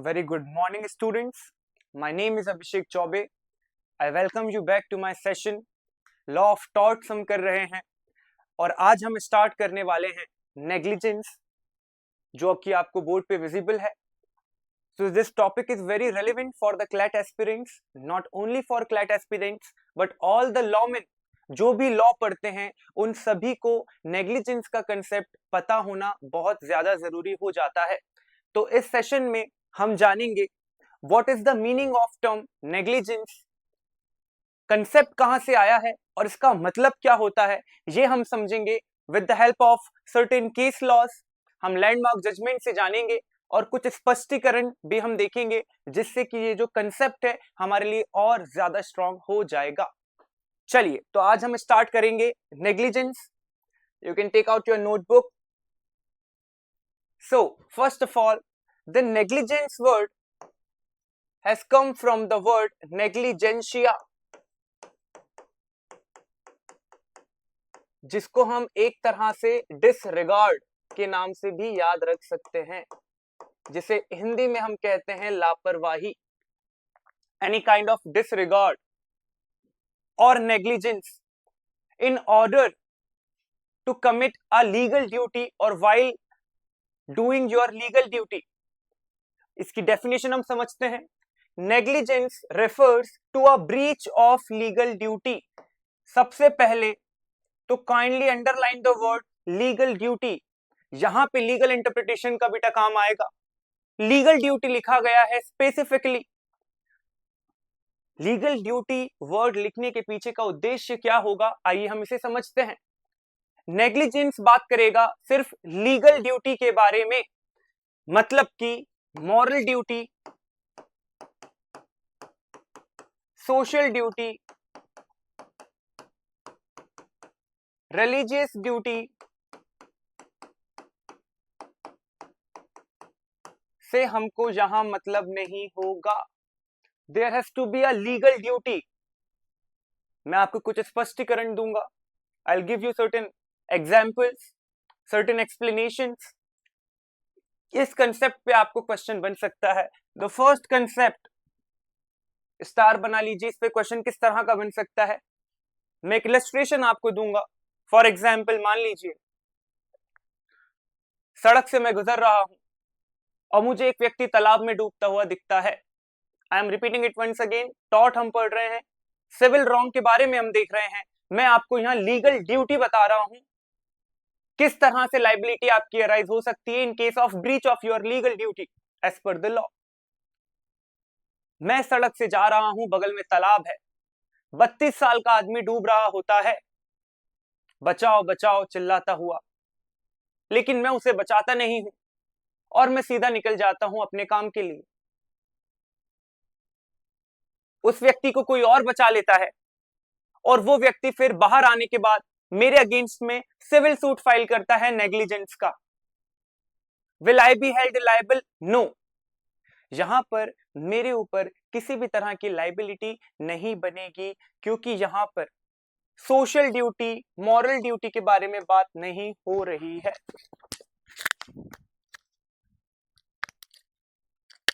Very good morning, students. My name is Abhishek Chaube. I welcome you back to my session. Law of Torts हम कर रहे हैं और आज हम स्टार्ट करने वाले हैं नेग्लिजेंस, जो कि आपको बोर्ड पे विजिबल है. So this topic is very relevant for the CLAT aspirants, not only for CLAT aspirants, but all the lawmen जो भी लॉ पढ़ते हैं उन सभी को नेग्लिजेंस का कंसेप्ट पता होना बहुत ज्यादा जरूरी हो जाता है. तो इस सेशन में हम जानेंगे what is the meaning of term negligence, concept कहां से आया है और इसका मतलब क्या होता है, ये हम समझेंगे with the help of certain case laws. हम लैंडमार्क जजमेंट से जानेंगे और कुछ स्पष्टीकरण भी हम देखेंगे, जिससे कि ये जो कंसेप्ट है हमारे लिए और ज्यादा स्ट्रांग हो जाएगा. चलिए, तो आज हम स्टार्ट करेंगे negligence. You can take out your notebook. So first of all, the negligence word has come from the word negligentia, जिसको हम एक तरह से डिसरिगार्ड के नाम से भी याद रख सकते हैं, जिसे हिंदी में हम कहते हैं लापरवाही. एनी काइंड ऑफ डिसरिगार्ड और negligence in order to commit a legal duty or while doing your legal duty. इसकी डेफिनेशन हम समझते हैं. Negligence refers to a breach of legal duty. सबसे पहले तो kindly underline the word legal duty. यहां पे लीगल इंटरप्रिटेशन का बेटा काम आएगा. लीगल ड्यूटी लिखा गया है स्पेसिफिकली. लीगल ड्यूटी वर्ड लिखने के पीछे का उद्देश्य क्या होगा, आइए हम इसे समझते हैं. नेग्लिजेंस बात करेगा सिर्फ लीगल ड्यूटी के बारे में, मतलब कि moral duty, social duty, religious duty से हमको यहां मतलब नहीं होगा. There has to be a legal duty. मैं आपको कुछ स्पष्टीकरण दूंगा. I will give you certain examples, certain explanations. इस कंसेप्ट पे आपको क्वेश्चन बन सकता है. द फर्स्ट कंसेप्ट, स्टार बना लीजिए. इस पे क्वेश्चन किस तरह का बन सकता है, मैं एक इलस्ट्रेशन आपको दूंगा. फॉर एग्जाम्पल, मान लीजिए सड़क से मैं गुजर रहा हूं और मुझे एक व्यक्ति तालाब में डूबता हुआ दिखता है. I am repeating it once again. टॉट हम पढ़ रहे हैं, सिविल रॉन्ग के बारे में हम देख रहे हैं. मैं आपको यहां लीगल ड्यूटी बता रहा हूं, किस तरह से लाइबिलिटी आपकी अराइज हो सकती है in case of breach of your legal duty as per the law. मैं सड़क से जा रहा हूं, बगल में तालाब है. 32 साल का आदमी डूब रहा होता है. बचाओ बचाओ चिल्लाता हुआ, लेकिन मैं उसे बचाता नहीं हूं और मैं सीधा निकल जाता हूं अपने काम के लिए. उस व्यक्ति को कोई और बचा लेता है और वो व्यक्ति फिर बाहर आने के बाद मेरे अगेंस्ट में सिविल सूट फाइल करता है नेग्लिजेंस का. Will I be held liable? No. यहां पर मेरे ऊपर किसी भी तरह की लाइबिलिटी नहीं बनेगी, क्योंकि यहां पर सोशल ड्यूटी, मॉरल ड्यूटी के बारे में बात नहीं हो रही है.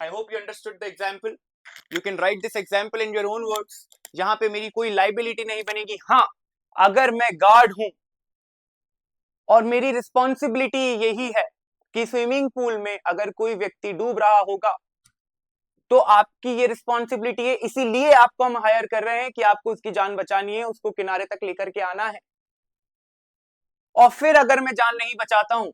आई hope you understood the example. You can write this example in your own words. यहां पे मेरी कोई लाइबिलिटी नहीं बनेगी. हाँ, अगर मैं गार्ड हूं और मेरी रिस्पॉन्सिबिलिटी यही है कि स्विमिंग पूल में अगर कोई व्यक्ति डूब रहा होगा तो आपकी ये रिस्पॉन्सिबिलिटी है, इसीलिए आपको हम हायर कर रहे हैं कि आपको उसकी जान बचानी है, उसको किनारे तक लेकर के आना है. और फिर अगर मैं जान नहीं बचाता हूं,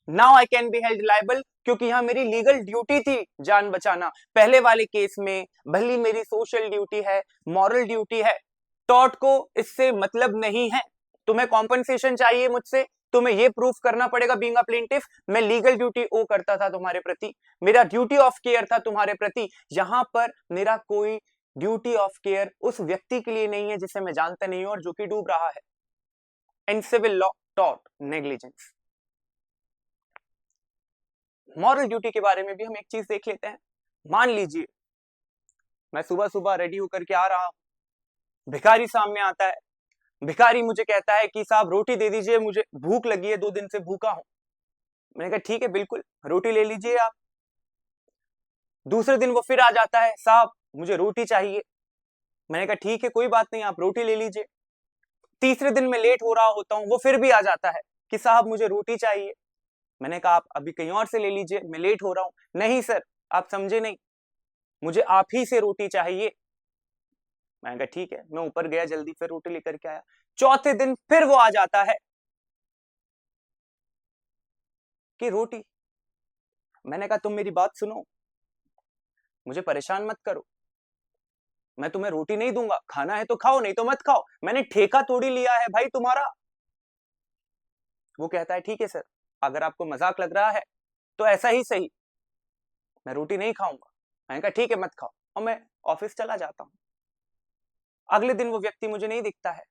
now I can be held liable, क्योंकि यहां मेरी लीगल ड्यूटी थी जान बचाना. पहले वाले केस में भली मेरी सोशल ड्यूटी है, मॉरल ड्यूटी है, टॉर्ट को इससे मतलब नहीं है. तुम्हें कॉम्पनसेशन चाहिए मुझसे, तुम्हें ये प्रूफ करना पड़ेगा बीइंग अ प्लेंटिफ, मैं लीगल ड्यूटी ओ करता था तुम्हारे प्रति, मेरा ड्यूटी ऑफ केयर था तुम्हारे प्रति. यहां पर मेरा कोई ड्यूटी ऑफ केयर उस व्यक्ति के लिए नहीं है जिसे मैं जानता नहीं हूं और जो कि डूब रहा है. In civil law tort negligence. Moral duty के बारे में भी हम एक चीज देख लेते हैं. मान लीजिए मैं सुबह सुबह रेडी होकर के आ रहा हूं, भिखारी सामने आता है. भिखारी मुझे कहता है कि साहब रोटी दे दीजिए, मुझे भूख लगी है, 2 दिन से भूखा हूं. मैंने कहा ठीक है, बिल्कुल रोटी ले लीजिए आप. दूसरे दिन वो फिर आ जाता है, साहब मुझे रोटी चाहिए। मैंने कहा ठीक है कोई बात नहीं, आप रोटी ले लीजिए। तीसरे दिन मैं लेट हो रहा होता हूँ, वो फिर भी आ जाता है कि साहब मुझे रोटी चाहिए। मैंने कहा आप अभी कहीं और से ले लीजिए, मैं लेट हो रहा हूं। नहीं सर, आप समझे नहीं, मुझे आप ही से रोटी चाहिए। मैंने कहा ठीक है, मैं ऊपर गया, जल्दी फिर रोटी लेकर के आया। चौथे दिन फिर वो आ जाता है कि रोटी। मैंने कहा तुम मेरी बात सुनो, मुझे परेशान मत करो, मैं तुम्हें रोटी नहीं दूंगा, खाना है तो खाओ नहीं तो मत खाओ, मैंने ठेका थोड़ी लिया है भाई तुम्हारा। वो कहता है ठीक है सर, अगर आपको मजाक लग रहा है तो ऐसा ही सही, मैं रोटी नहीं खाऊंगा। मैंने कहा ठीक है मत खाओ, और मैं ऑफिस चला जाता हूं। अगले दिन वो व्यक्ति मुझे नहीं दिखता है।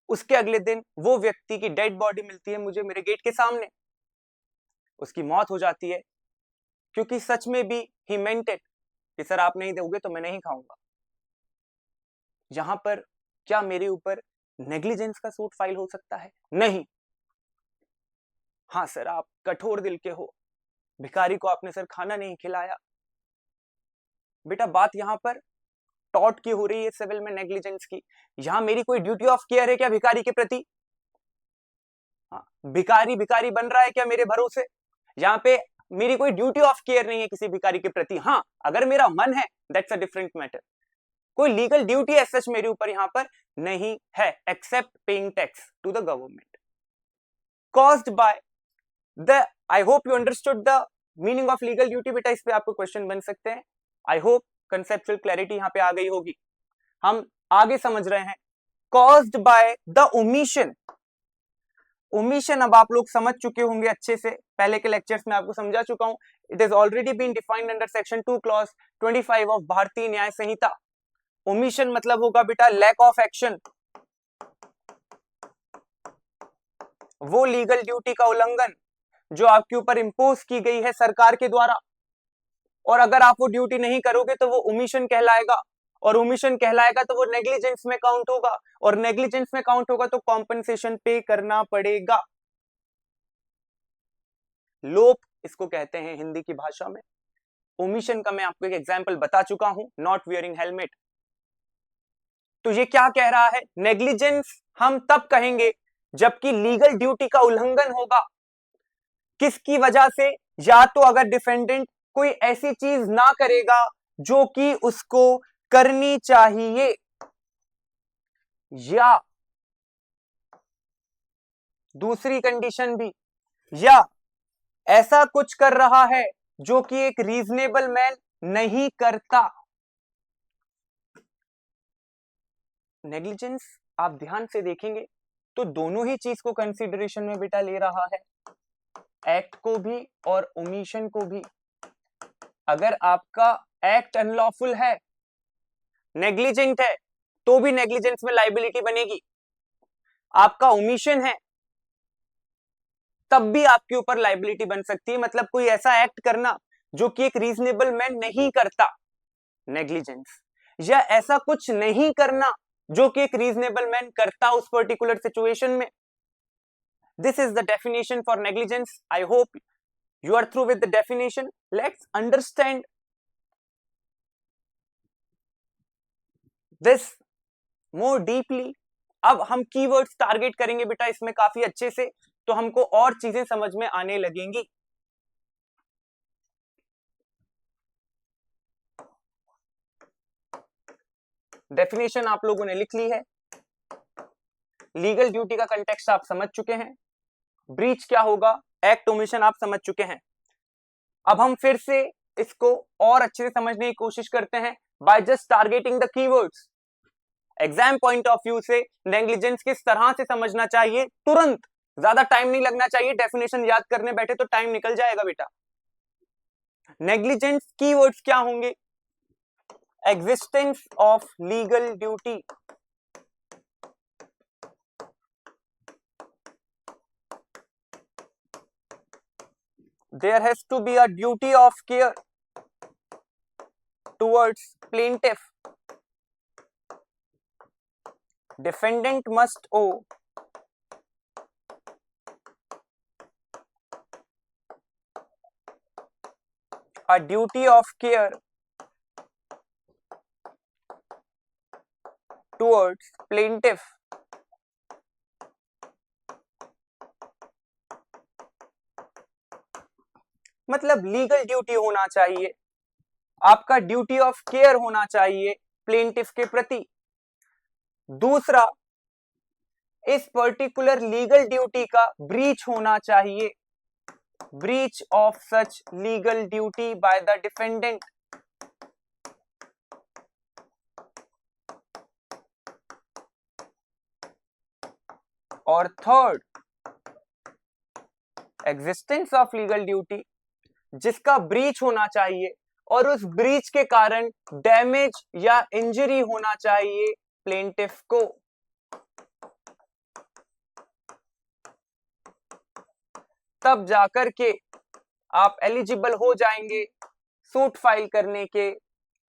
उसके अगले दिन वो व्यक्ति की डेड बॉडी मिलती है मुझे मेरे गेट के सामने। उसकी मौत हो जाती है, क्योंकि सच में भी ही मेंट इट कि सर आप नहीं दोगे तो मैं नहीं खाऊंगा। यहां पर क्या मेरे ऊपर नेग्लिजेंस का सूट फाइल हो सकता है? नहीं। हाँ सर आप कठोर दिल के हो, भिखारी को आपने सर खाना नहीं खिलाया। बेटा बात यहां पर टॉट की हो रही है सिविल में नेग्लिजेंस की। यहां मेरी कोई ड्यूटी ऑफ केयर है क्या भिखारी के प्रति? हाँ, भिखारी भिखारी बन रहा है क्या मेरे भरोसे? यहाँ पे मेरी कोई ड्यूटी ऑफ केयर नहीं है किसी भिखारी के प्रति। हाँ अगर मेरा मन है दैट्स अ डिफरेंट मैटर। कोई लीगल ड्यूटी एज सच मेरे ऊपर यहाँ पर नहीं है, except paying tax to the government caused by the. I hope you understood the meaning of legal duty. बेटा इस पे आपको क्वेश्चन बन सकते हैं। आई होप कंसेप्चुअल क्लैरिटी यहाँ पे आ गई होगी। हम आगे समझ रहे हैं। Caused by the omission. Omission अब आप लोग समझ चुके होंगे अच्छे से, पहले के लेक्चर्स में आपको समझा चुका हूं। It is already been defined under section 2 clause 25 of Bharatiya Nyaya Sanhita. Omission मतलब होगा बेटा लैक ऑफ एक्शन, वो लीगल ड्यूटी का उल्लंघन जो आपके ऊपर इंपोज की गई है सरकार के द्वारा, और अगर आप वो ड्यूटी नहीं करोगे तो वो ओमिशन कहलाएगा, और ओमिशन कहलाएगा तो वो नेग्लिजेंस में काउंट होगा, और नेग्लिजेंस में काउंट होगा तो कॉम्पनसेशन पे करना पड़ेगा। लोप इसको कहते हैं हिंदी की भाषा में। ओमिशन का मैं आपको एक एग्जांपल बता चुका हूं, नॉट वियरिंग हेलमेट। तो ये क्या कह रहा है? नेग्लिजेंस हम तब कहेंगे जबकि लीगल ड्यूटी का उल्लंघन होगा। किसकी वजह से? या तो अगर डिफेंडेंट कोई ऐसी चीज ना करेगा जो कि उसको करनी चाहिए, या दूसरी कंडीशन भी, या ऐसा कुछ कर रहा है जो कि एक रीजनेबल मैन नहीं करता। नेग्लिजेंस आप ध्यान से देखेंगे तो दोनों ही चीज को कंसीडरेशन में बेटा ले रहा है, एक्ट को भी और ओमिशन को भी। अगर आपका एक्ट अनलॉफुल है, नेग्लिजेंट है, तो भी नेग्लिजेंस में लाइबिलिटी बनेगी। आपका ओमिशन है तब भी आपके ऊपर लाइबिलिटी बन सकती है। मतलब कोई ऐसा एक्ट करना जो कि एक रीजनेबल मैन नहीं करता, नेग्लिजेंस, या ऐसा कुछ नहीं करना जो कि एक रीजनेबल मैन करता उस पर्टिकुलर सिचुएशन में। This is the definition for negligence. I hope you are through with the definition. Let's understand this more deeply. अब हम कीवर्ड्स टारगेट करेंगे बेटा इसमें काफी अच्छे से, तो हमको और चीजें समझ में आने लगेंगी। डेफिनेशन आप लोगों ने लिख ली है, लीगल ड्यूटी का कंटेक्स्ट आप समझ चुके हैं, ब्रीच क्या होगा, एक्ट ओमिशन आप समझ चुके हैं। अब हम फिर से इसको और अच्छे से समझने की कोशिश करते हैं by just targeting the keywords. Exam point of view से नेग्लिजेंस किस तरह से समझना चाहिए, तुरंत, ज्यादा टाइम नहीं लगना चाहिए। डेफिनेशन याद करने बैठे तो टाइम निकल जाएगा बेटा। नेग्लिजेंस कीवर्ड्स क्या होंगे? Existence of legal duty, there has to be a duty of care towards plaintiff. Defendant must owe a duty of care towards plaintiff मतलब लीगल ड्यूटी होना चाहिए, आपका ड्यूटी ऑफ केयर होना चाहिए प्लेंटिफ के प्रति। दूसरा, इस पर्टिकुलर लीगल ड्यूटी का ब्रीच होना चाहिए, breach of such legal duty by the defendant. और third, existence of legal duty जिसका ब्रीच होना चाहिए और उस ब्रीच के कारण डैमेज या इंजरी होना चाहिए प्लेंटिफ को। तब जाकर के आप एलिजिबल हो जाएंगे सूट फाइल करने के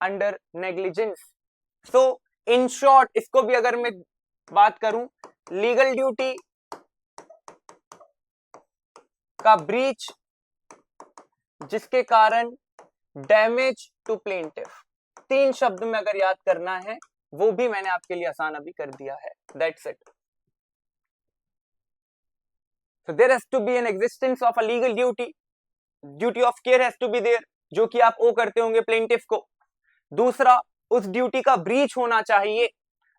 under negligence. So in short, इसको भी अगर मैं बात करूं, लीगल ड्यूटी का ब्रीच जिसके कारण डैमेज टू प्लेंटिफ, 3 शब्द में अगर याद करना है वो भी मैंने आपके लिए आसान अभी कर दिया है। That's it. So there has to be an existence of a legal duty. Duty of care has to be there, जो कि आप ओ करते होंगे प्लेंटिफ को। दूसरा, उस ड्यूटी का ब्रीच होना चाहिए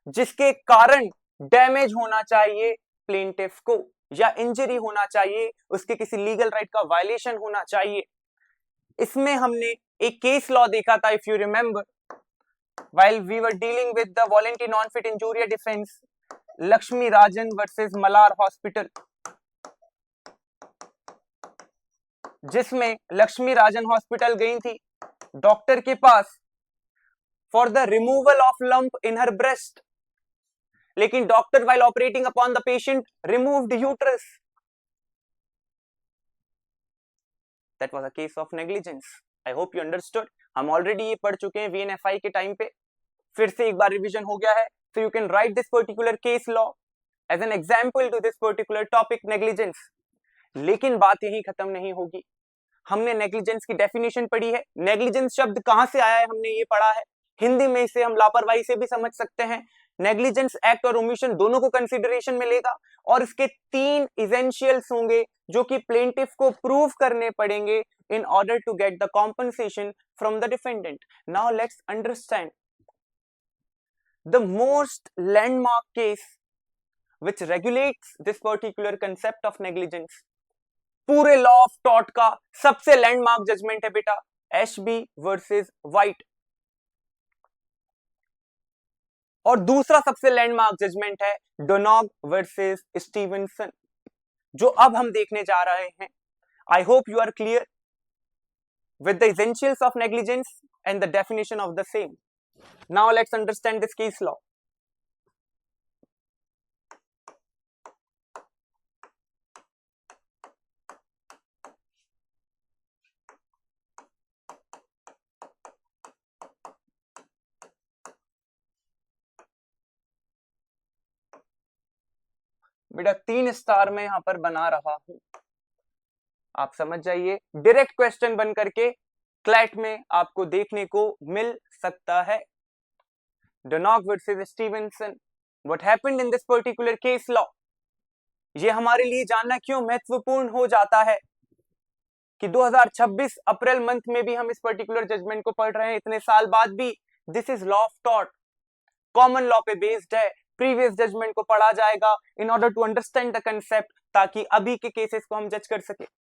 जिसके कारण डैमेज होना चाहिए प्लेंटिफ को या इंजरी होना चाहिए, उसके किसी लीगल राइट का वायलेशन होना चाहिए। इसमें हमने एक केस लॉ देखा था, if you remember, while we were dealing with the voluntary non-fit injuria defense, Lakshmi Rajan versus Malar hospital, जिसमें लक्ष्मी राजन हॉस्पिटल गई थी डॉक्टर के पास for the removal of lump in her breast, लेकिन doctor while operating upon the patient removed uterus. That was a case of negligence. I hope you understood. हम already ये पढ़ चुके हैं VNFI के टाइम पे, फिर से एक बार रिवीजन हो गया है। So you can write this particular case law as an example to this particular topic, negligence. लेकिन बात यही खत्म नहीं होगी। हमने नेग्लिजेंस की डेफिनेशन पढ़ी है, नेग्लिजेंस शब्द कहां से आया है हमने ये पढ़ा है, हिंदी में इसे हम लापरवाही से भी समझ सकते हैं। नेग्लिजेंस एक्ट और ओमिशन दोनों को कंसीडरेशन में लेगा और इसके 3 इसेंशियल्स होंगे जो कि प्लेंटिफ को प्रूव करने पड़ेंगे in order to get the compensation from the defendant. Now let's understand the most landmark case which regulates this particular concept of negligence. पूरे लॉ ऑफ टॉर्ट का सबसे लैंडमार्क जजमेंट है बेटा एशबी वर्सेस वाइट, और दूसरा सबसे landmark judgement है Donoghue versus Stevenson, जो अब हम देखने जा रहे हैं। I hope you are clear with the essentials of negligence and the definition of the same. Now let's understand this case law. बेटा 3 स्टार में यहां पर बना रहा हूं, आप समझ जाइए, डायरेक्ट क्वेश्चन बन करके क्लैट में आपको देखने को मिल सकता है। Donoghue versus Stevenson, what happened in this particular case law. ये हमारे लिए जानना क्यों महत्वपूर्ण हो जाता है कि 2026 अप्रैल मंथ में भी हम इस पर्टिकुलर जजमेंट को पढ़ रहे हैं, इतने साल बाद भी। This is law of tort, common law पे बेस्ड है, प्रीवियस जजमेंट को पढ़ा जाएगा in order to understand the concept, ताकि अभी के केसेस को हम जज कर सके।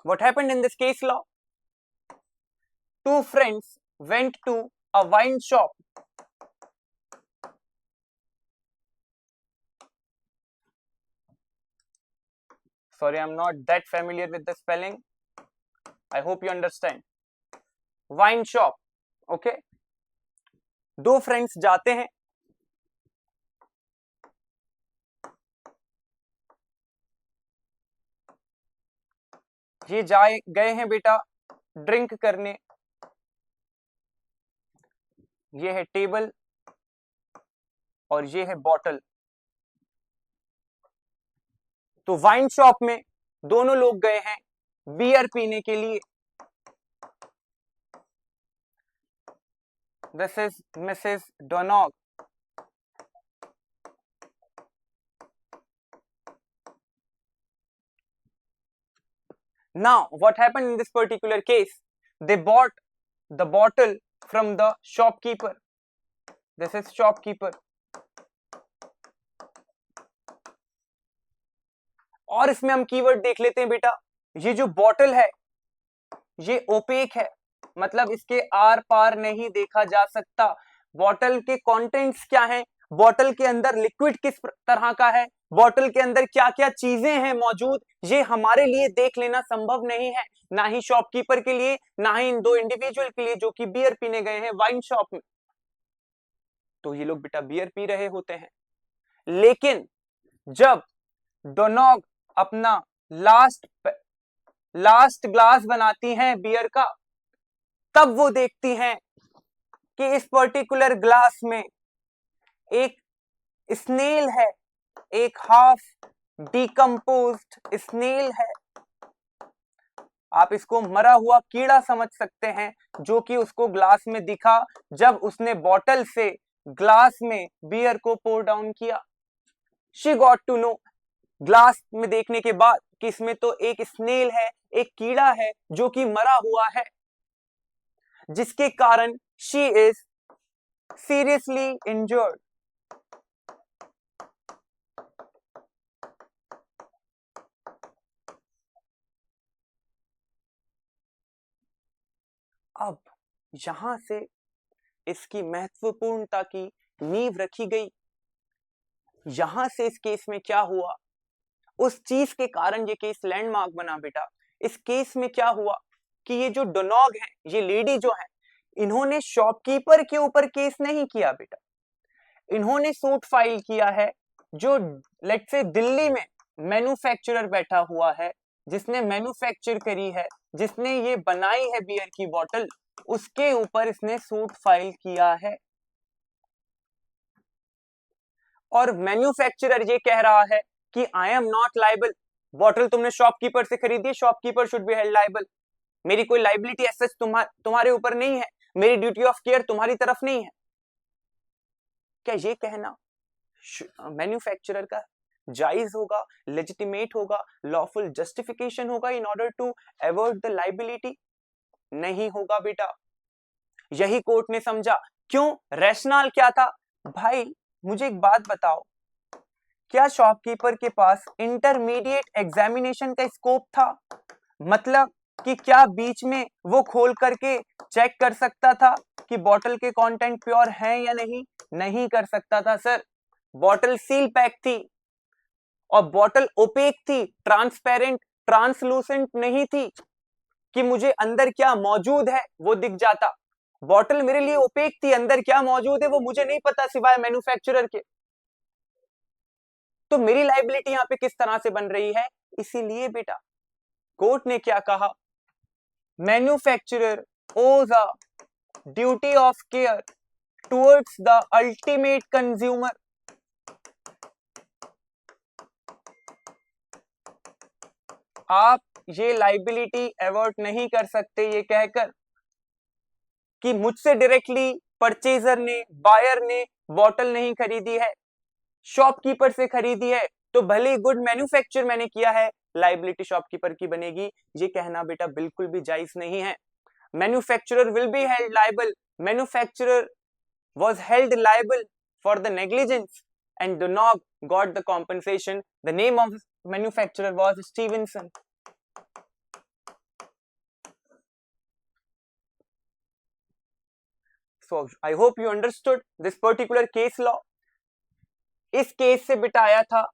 What happened in this case law? 2 friends went to a wine shop. Sorry, I'm not that familiar with the spelling. I hope you understand. Wine shop, okay? 2 friends जाते हैं, ये जाए गए हैं बेटा ड्रिंक करने। ये है टेबल और ये है बॉटल। तो वाइन शॉप में दोनों लोग गए हैं बियर पीने के लिए। This is Mrs. Donog. Now, what happened in this particular case? They bought the bottle from the shopkeeper. This is shopkeeper. और इसमें हम कीवर्ड देख लेते हैं बेटा. ये जो बॉटल है ये ओपेक है, मतलब इसके आर पार नहीं देखा जा सकता. बॉटल के कंटेंट्स क्या हैं, बॉटल के अंदर लिक्विड किस तरह का है, बॉटल के अंदर क्या क्या चीजें हैं मौजूद, ये हमारे लिए देख लेना संभव नहीं है, ना ही शॉपकीपर के लिए, ना ही इन दो इंडिविजुअल के लिए जो कि बियर पीने गए हैं वाइन शॉप में. तो ये लोग बेटा बियर पी रहे होते हैं. लेकिन जब डोनॉग अपना लास्ट ग्लास बनाती हैं बियर का, तब वो देखती हैं कि इस पर्टिकुलर ग्लास में एक स्नेल है, एक हाफ डिकम्पोज्ड स्नेल है. आप इसको मरा हुआ कीड़ा समझ सकते हैं, जो कि उसको ग्लास में दिखा जब उसने बॉटल से ग्लास में बियर को पोर डाउन किया. She got to know, glass में देखने के बाद, कि इसमें तो एक स्नेल है, एक कीड़ा है जो कि मरा हुआ है, जिसके कारण शी इज सीरियसली इंजर्ड. अब यहां से इसकी महत्वपूर्णता की नींव रखी गई. यहां से इस केस में क्या हुआ, उस चीज के कारण ये केस लैंडमार्क बना बेटा. इस केस में क्या हुआ कि ये जो डोनॉग है, ये लेडी जो है, इन्होंने शॉपकीपर के ऊपर केस नहीं किया बेटा. इन्होंने सूट फाइल किया है जो लेट्स से दिल्ली में मैन्युफैक्चरर बैठा हुआ है, जिसने मैन्युफैक्चर करी है, जिसने ये बनाई है बियर की बॉटल, उसके ऊपर इसने सूट फाइल किया है. और मैन्युफैक्चरर ये कह रहा है कि I am not liable. Bottle तुमने शॉपकीपर से खरीदी, shopkeeper should be held liable. मेरी कोई लाइबिलिटी एज सच तुम्हारे ऊपर नहीं है, मेरी ड्यूटी ऑफ केयर तुम्हारी तरफ नहीं है. क्या ये कहना मैन्युफैक्चरर का जायज होगा, लेजिटिमेट होगा, लॉफुल जस्टिफिकेशन होगा in order to avoid the liability? नहीं होगा बेटा. यही कोर्ट ने समझा. क्यों? रैशनल क्या था भाई? मुझे एक बात बताओ, क्या शॉपकीपर के पास इंटरमीडिएट एग्जामिनेशन का स्कोप था? मतलब कि क्या बीच में वो खोल करके चेक कर सकता था कि बॉटल के कंटेंट प्योर हैं या नहीं? नहीं कर सकता था सर. बॉटल सील पैक थी और बॉटल ओपेक थी, ट्रांसपेरेंट, ट्रांसलूसेंट नहीं थी कि मुझे अंदर क्या मौजूद है वो दिख जाता. बॉटल मेरे लिए ओपेक थी, अंदर क्या मौजूद है वो मुझे नहीं पता सिवाय मैन्युफैक्चरर के. तो मेरी लाइबिलिटी यहां पे किस तरह से बन रही है? इसीलिए बेटा कोर्ट ने क्या कहा, मैन्युफैक्चरर ओज a duty of care towards the ultimate consumer. आप ये लाइबिलिटी अवॉइड नहीं कर सकते ये कहकर कि मुझसे डायरेक्टली परचेजर ने, बायर ने बॉटल नहीं खरीदी है, शॉपकीपर से खरीदी है, तो भले गुड मैन्युफैक्चर मैंने किया है, लाइबिलिटी शॉपकीपर की बनेगी. ये कहना बेटा बिल्कुल भी जायज नहीं है. Manufacturer will be held liable. Manufacturer was held liable for the negligence and Donog got the compensation. The name of manufacturer was Stevenson. So I hope you understood this particular case law. इस case से बेटा आया था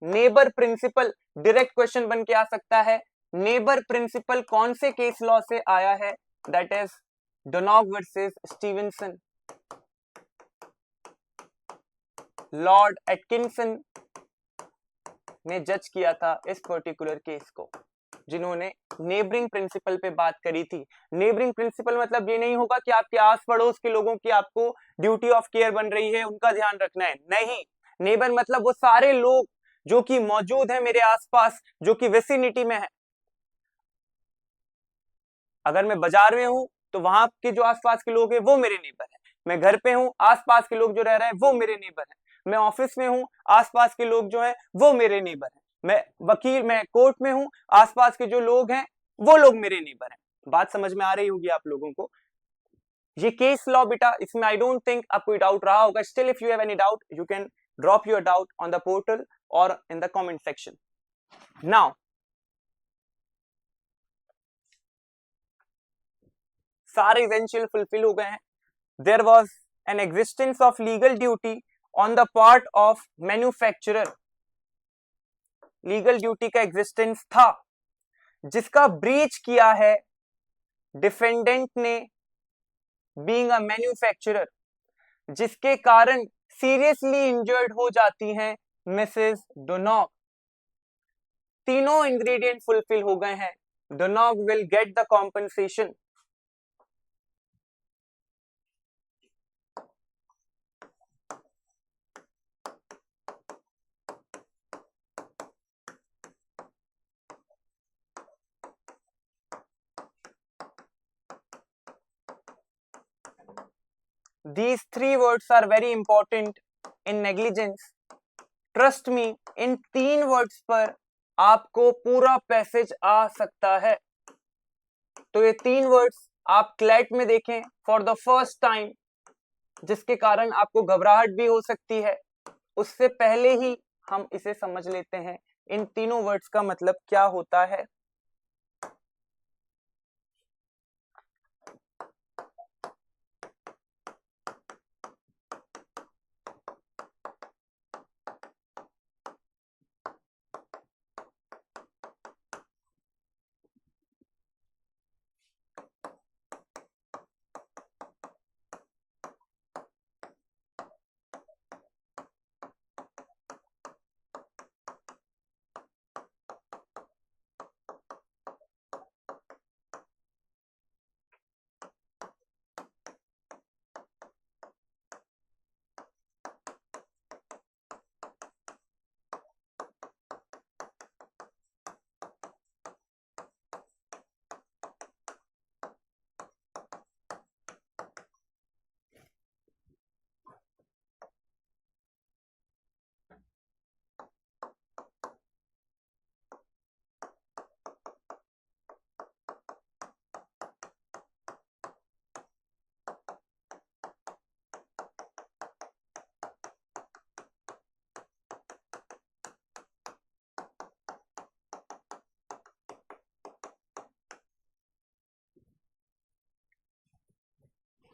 neighbour principal. Direct question बन के आ सकता है, neighbour principal कौन से केस लॉ से आया है? That is Donoghue versus Stevenson. Lord Atkinson ने जज किया था इस पर्टिकुलर केस को, जिन्होंने नेबरिंग प्रिंसिपल पे बात करी थी. नेबरिंग प्रिंसिपल मतलब ये नहीं होगा कि आपके आस पड़ोस के लोगों की आपको ड्यूटी ऑफ केयर बन रही है, उनका ध्यान रखना है. नहीं, नेबर मतलब वो सारे लोग जो कि मौजूद है मेरे आसपास, जो कि विसिनिटी में है. अगर मैं बाजार में हूं तो वहां के जो आसपास के लोग हैं वो मेरे नेबर हैं. मैं घर पे हूँ, आसपास के लोग जो रह रहे हैं वो मेरे नेबर हैं। मैं ऑफिस में हूँ, आसपास के लोग जो हैं वो मेरे नेबर हैं। मैं कोर्ट में हूँ, आसपास के जो लोग हैं वो लोग मेरे नेबर हैं। बात समझ में आ रही होगी आप लोगों को। ये केस लॉ बेटा, इसमें आई डोंट थिंक आपको कोई डाउट रहा होगा। Still if you have any doubt you can drop your doubt on the portal और in the comment section. Now सारे एसेंशियल फुलफिल हो गए हैं। There was an existence of legal duty on the part of manufacturer. Legal duty का existence था जिसका breach किया है डिफेंडेंट ने, बीइंग अ मैन्युफैक्चरर, जिसके कारण सीरियसली इंजर्ड हो जाती हैं मिसेस डोनॉग। तीनों इंग्रेडिएंट फुलफिल हो गए हैं, Donoghue will get the compensation. These three words are very important in negligence. Trust me, in 3 words पर आपको पूरा पैसेज आ सकता है। तो ये 3 वर्ड्स आप क्लैट में देखें फॉर द फर्स्ट टाइम, जिसके कारण आपको घबराहट भी हो सकती है। उससे पहले ही हम इसे समझ लेते हैं इन तीनों वर्ड्स का मतलब क्या होता है।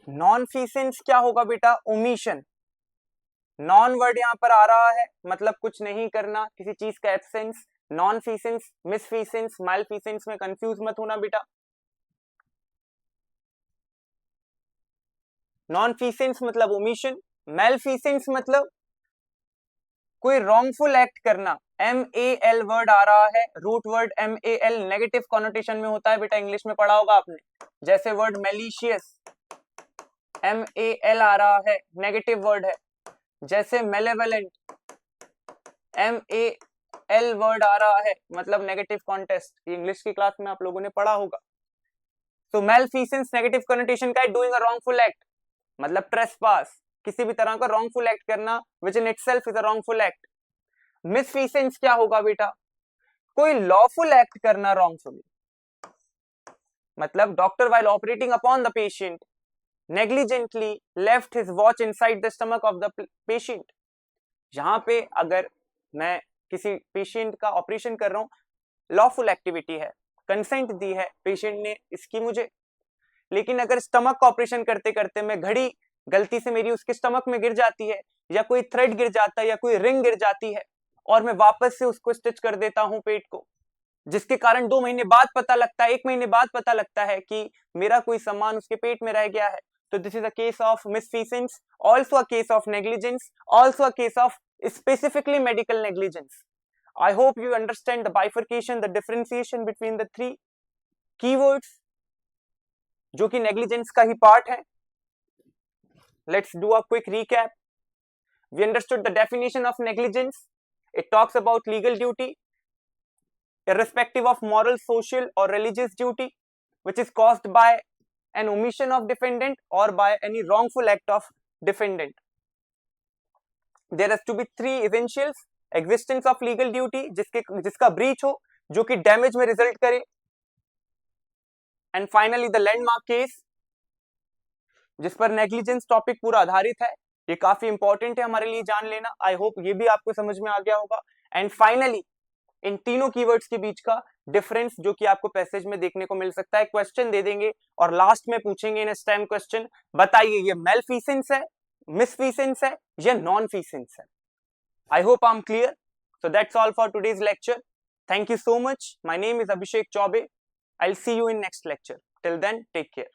नॉन फीसेंस क्या होगा बेटा? ओमिशन। नॉन वर्ड यहां पर आ रहा है, मतलब कुछ नहीं करना, किसी चीज का एब्सेंस। नॉन फीसेंस, मिसफीसेंस, मालफीसेंस में कंफ्यूज मत होना बेटा। नॉन फीसेंस मतलब ओमिशन, मैलफीसेंस मतलब कोई रॉन्गफुल एक्ट करना। MAL वर्ड आ रहा है, root word MAL negative connotation में होता है बेटा, इंग्लिश में पढ़ा होगा आपने। जैसे वर्ड मैलिशियस, MAL आ रहा है, नेगेटिव वर्ड है। जैसे मेलेवलेंट, MAL वर्ड आ रहा है, मतलब नेगेटिव कॉन्टेस्ट। इंग्लिश की क्लास में आप लोगों ने पढ़ा होगा। तो मैलफीसेंस नेगेटिव कॉनोटेशन का है, डूइंग अ रॉन्गफुल एक्ट, मतलब ट्रेसपास, किसी भी तरह का रॉन्गफुल एक्ट करना, which in itself is a wrongful act. Misfeasance क्या होगा बेटा? कोई लॉफुल एक्ट करना रॉन्गफुली, मतलब doctor while operating upon the patient negligently left his watch inside the stomach of the patient। यहां पे अगर मैं किसी पेशेंट का ऑपरेशन कर रहा हूं, लॉफुल एक्टिविटी है, कंसेंट दी है पेशेंट ने इसकी मुझे, लेकिन अगर स्टमक का ऑपरेशन करते करते मैं घड़ी गलती से मेरी उसके स्टमक में गिर जाती है, या कोई थ्रेड गिर जाता है, या कोई रिंग गिर जाती है, और मैं वापस से उसको स्टिच कर देता हूं पेट को, जिसके कारण 2 महीने बाद पता लगता है, 1 महीने बाद पता लगता है कि मेरा कोई सामान उसके पेट में रह गया है, तो this is a case of misfeasance, also a case of negligence, also a case of specifically medical negligence. I hope you understand the bifurcation, the differentiation between the 3 keywords जो कि नेग्लिजेंस का ही पार्ट है। Let's do a quick recap. We understood the definition of negligence. It talks about legal duty irrespective of moral, social or religious duty which is caused by an omission of defendant or by any wrongful act of defendant. There has to be three essentials: existence of legal duty, जिसका breach हो, जो कि damage में result करे, and finally the landmark case, जिस पर negligence topic पूरा आधारित है. ये काफी इंपॉर्टेंट है हमारे लिए जान लेना. आई होप ये भी आपको समझ में आ गया होगा. एंड फाइनली इन तीनों कीवर्ड्स के बीच का डिफरेंस जो कि आपको पैसेज में देखने को मिल सकता है. क्वेश्चन दे देंगे और लास्ट में पूछेंगे इन स्टेम क्वेश्चन, बताइए ये मेलफिसेंस है, मिसफिसेंस है या नॉन फिसेंस है. I hope I am clear. So that's all for today's lecture. Thank you so much. My name is Abhishek Chaube. I'll see you in next lecture. Till then, take care.